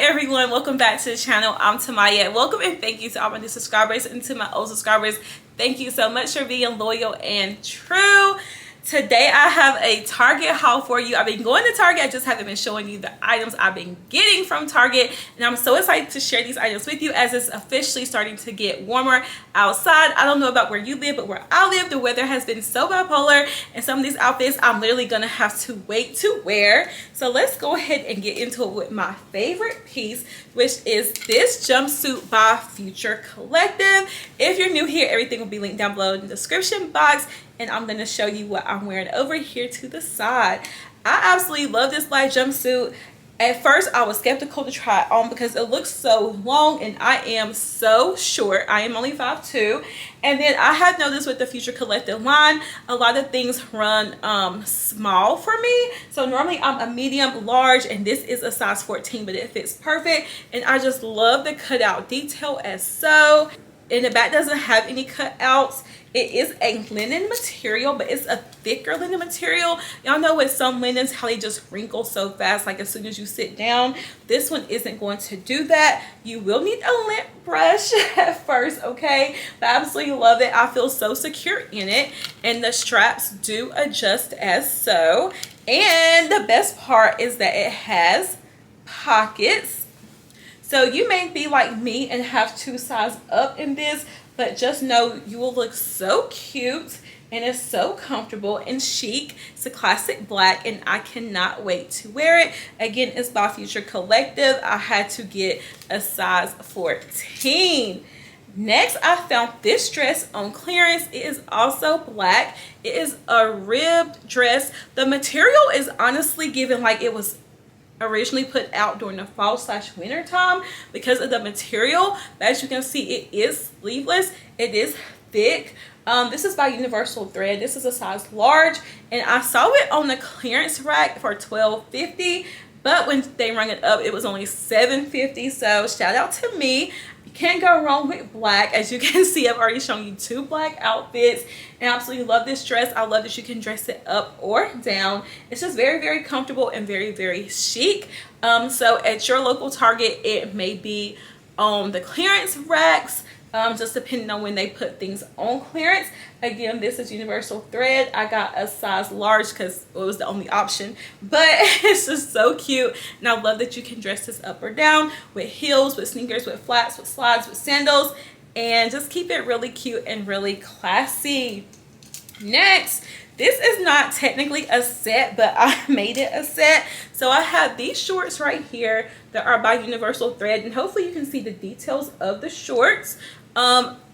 everyone, welcome back to the channel. I'm Tamyia. Welcome and thank you to all my new subscribers and to my old subscribers. Thank you so much for being loyal and true. Today I have a Target haul for you. I've been going to Target, I just haven't been showing you the items I've been getting from Target, and I'm so excited to share these items with you as it's officially starting to get warmer outside. I don't know about where you live, but where I live, the weather has been so bipolar, and some of these outfits I'm literally gonna have to wait to wear. So let's go ahead and get into it with my favorite piece, which is this jumpsuit by Future Collective. If you're new here, everything will be linked down below in the description box, and I'm going to show you what I'm wearing over here to the side. I absolutely love this light jumpsuit. At first I was skeptical to try it on because it looks so long and I am so short. I am only 5'2", and then I have noticed with the Future Collective line, a lot of things run small for me. So normally I'm a medium large, and this is a size 14, but it fits perfect, and I just love the cutout detail as so. And the back doesn't have any cutouts. It is a linen material, but it's a thicker linen material. Y'all know with some linens how they just wrinkle so fast, like as soon as you sit down. This one isn't going to do that. You will need a lint brush at first, okay? But I absolutely love it. I feel so secure in it, and the straps do adjust as so. And the best part is that it has pockets. So you may be like me and have to size up in this, but just know you will look so cute, and it's so comfortable and chic. It's a classic black, and I cannot wait to wear it. Again, it's by Future Collective. I had to get a size 14. Next, I found this dress on clearance. It is also black. It is a ribbed dress. The material is honestly given like it was originally put out during the fall/winter time because of the material. But as you can see, it is sleeveless. It is thick. This is by Universal Thread. This is a size large, and I saw it on the clearance rack for $12.50, but when they rang it up, it was only $7.50. So shout out to me. Can't go wrong with black. As you can see, I've already shown you 2 black outfits, and I absolutely love this dress. I love that you can dress it up or down. It's just very, very comfortable and very, very chic. So at your local Target, it may be on the clearance racks, just depending on when they put things on clearance. Again, this is Universal Thread. I got a size large because it was the only option, but it's just so cute, and I love that you can dress this up or down with heels, with sneakers, with flats, with slides, with sandals, and just keep it really cute and really classy. Next, this is not technically a set, but I made it a set. So I have these shorts right here that are by Universal Thread, and hopefully you can see the details of the shorts.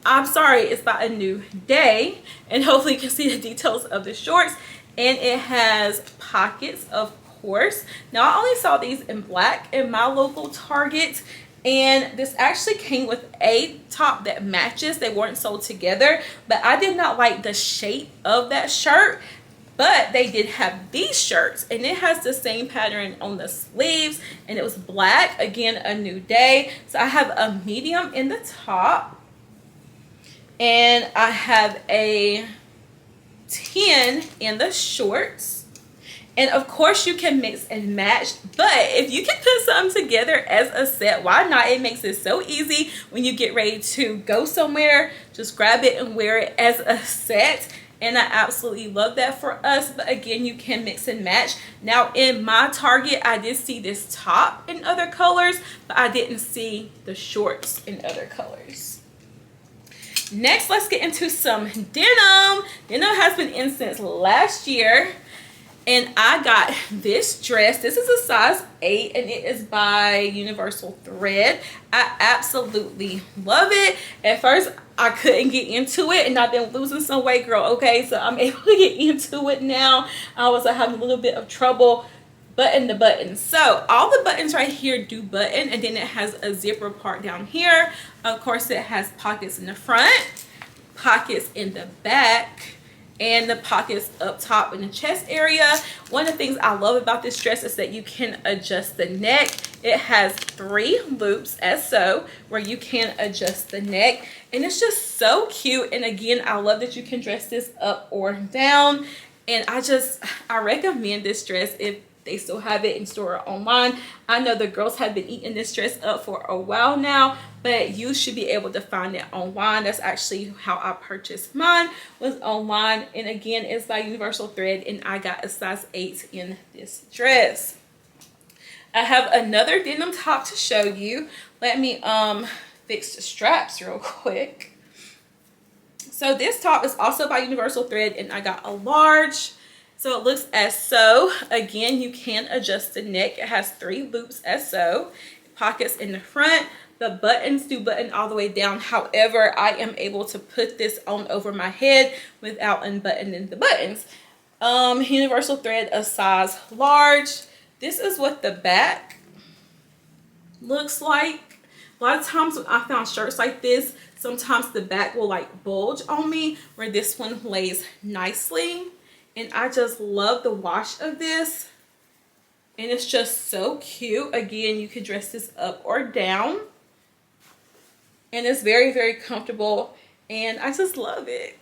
I'm sorry, it's by A New Day, and hopefully you can see the details of the shorts. And it has pockets, of course. Now I only saw these in black in my local Target, and this actually came with a top that matches. They weren't sold together, but I did not like the shape of that shirt. But they did have these shirts, and it has the same pattern on the sleeves, and it was black. Again, A New Day. So I have a medium in the top, and I have a 10 in the shorts. And of course you can mix and match, but if you can put something together as a set, why not? It makes it so easy when you get ready to go somewhere. Just grab it and wear it as a set, and I absolutely love that for us. But again, you can mix and match. Now in my Target, I did see this top in other colors, but I didn't see the shorts in other colors. Next, let's get into some denim. Denim has been in since last year, and I got this dress. This is a size 8, and it is by Universal Thread. I absolutely love it. At first, I couldn't get into it, and I've been losing some weight, girl, okay? So I'm able to get into it now. I was having a little bit of trouble button the buttons. So all the buttons right here do button, and then it has a zipper part down here. Of course, it has pockets in the front, pockets in the back, and the pockets up top in the chest area. One of the things I love about this dress is that you can adjust the neck. It has 3 loops as so, where you can adjust the neck, and it's just so cute. And again, I love that you can dress this up or down, and I recommend this dress if they still have it in store or online. I know the girls have been eating this dress up for a while now, but you should be able to find it online. That's actually how I purchased mine, was online. And again, it's by Universal Thread, and I got a size 8 in this dress. I have another denim top to show you. Let me fix the straps real quick. So this top is also by Universal Thread, and I got a large. So it looks as so. Again, you can adjust the neck. It has 3 loops as so. Pockets in the front. The buttons do button all the way down. However, I am able to put this on over my head without unbuttoning the buttons. Universal Thread, a size large. This is what the back looks like. A lot of times when I found shirts like this, sometimes the back will like bulge on me, where this one lays nicely. And I just love the wash of this. And it's just so cute. Again, you can dress this up or down. And it's very, very comfortable. And I just love it.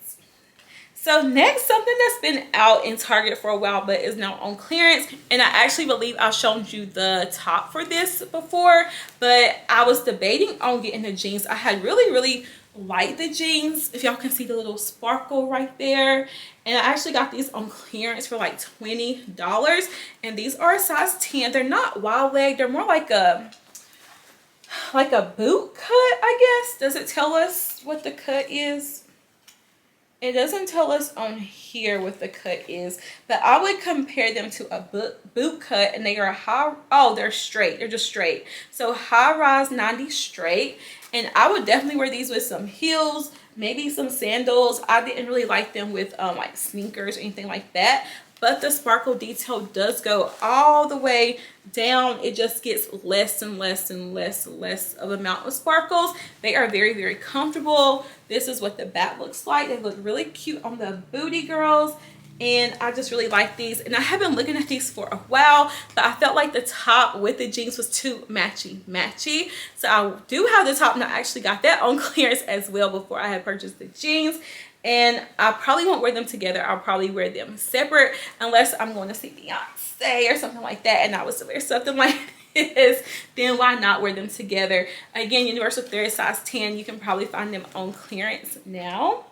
So next, something that's been out in Target for a while but is now on clearance. And I actually believe I've shown you the top for this before. But I was debating on getting the jeans. I had really liked the jeans. If y'all can see the little sparkle right there. And I actually got these on clearance for like $20. And these are a size 10. They're not wide leg. They're more like a boot cut, I guess. Does it tell us what the cut is? It doesn't tell us on here what the cut is, but I would compare them to a boot cut, and they are they're straight. They're just straight. So high rise 90 straight, and I would definitely wear these with some heels, maybe some sandals. I didn't really like them with like sneakers or anything like that. But the sparkle detail does go all the way down. It just gets less and less of amount of sparkles. They are very comfortable. This is what the back looks like. They look really cute on the booty girls. And I just really like these. And I have been looking at these for a while, but I felt like the top with the jeans was too matchy. So I do have the top, and I actually got that on clearance as well before I had purchased the jeans. And I probably won't wear them together. I'll probably wear them separate unless I'm going to see Beyonce or something like that, and I was to wear something like this. Then why not wear them together? Again, Universal Thread, size 10. You can probably find them on clearance now.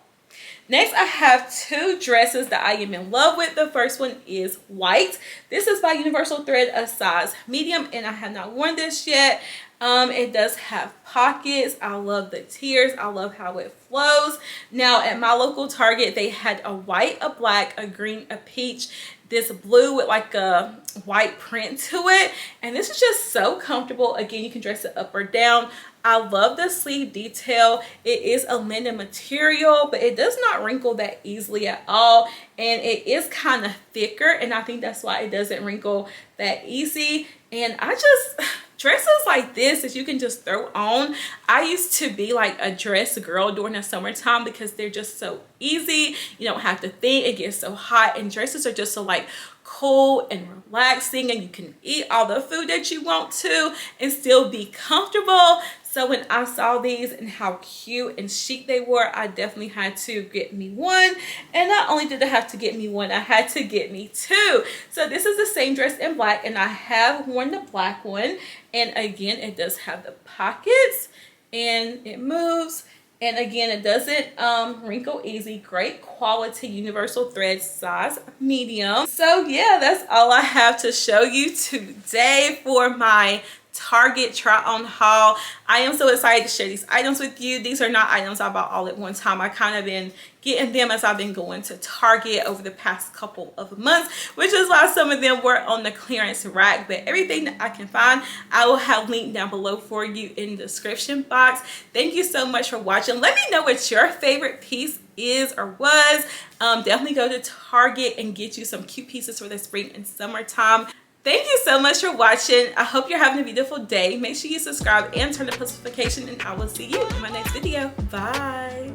Next, I have 2 dresses that I am in love with. The first one is white. This is by Universal Thread, a size medium, and I have not worn this yet. It does have pockets. I love the tiers. I love how it flows. Now, at my local Target, they had a white, a black, a green, a peach, this blue with like a white print to it. And this is just so comfortable. Again, you can dress it up or down. I love the sleeve detail. It is a linen material, but it does not wrinkle that easily at all. And it is kind of thicker, and I think that's why it doesn't wrinkle that easy. And I just, dresses like this that you can just throw on. I used to be like a dress girl during the summertime because they're just so easy. You don't have to think. It gets so hot, and dresses are just so like cool and relaxing, and you can eat all the food that you want to and still be comfortable. So when I saw these and how cute and chic they were, I definitely had to get me one. And not only did I have to get me one, I had to get me 2. So this is the same dress in black, and I have worn the black one. And again, it does have the pockets, and it moves. And again, it doesn't wrinkle easy. Great quality Universal Thread, size medium. So yeah, that's all I have to show you today for my Target try on haul. I am so excited to share these items with you. These are not items I bought all at one time. I kind of been getting them as I've been going to Target over the past couple of months, which is why some of them were on the clearance rack. But everything that I can find, I will have linked down below for you in the description box. Thank you so much for watching. Let me know what your favorite piece is or was. Definitely go to Target and get you some cute pieces for the spring and summertime. Thank you so much for watching. I hope you're having a beautiful day. Make sure you subscribe and turn the post notification, and I will see you in my next video. Bye.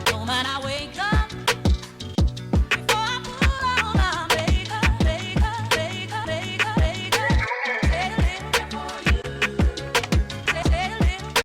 When I wake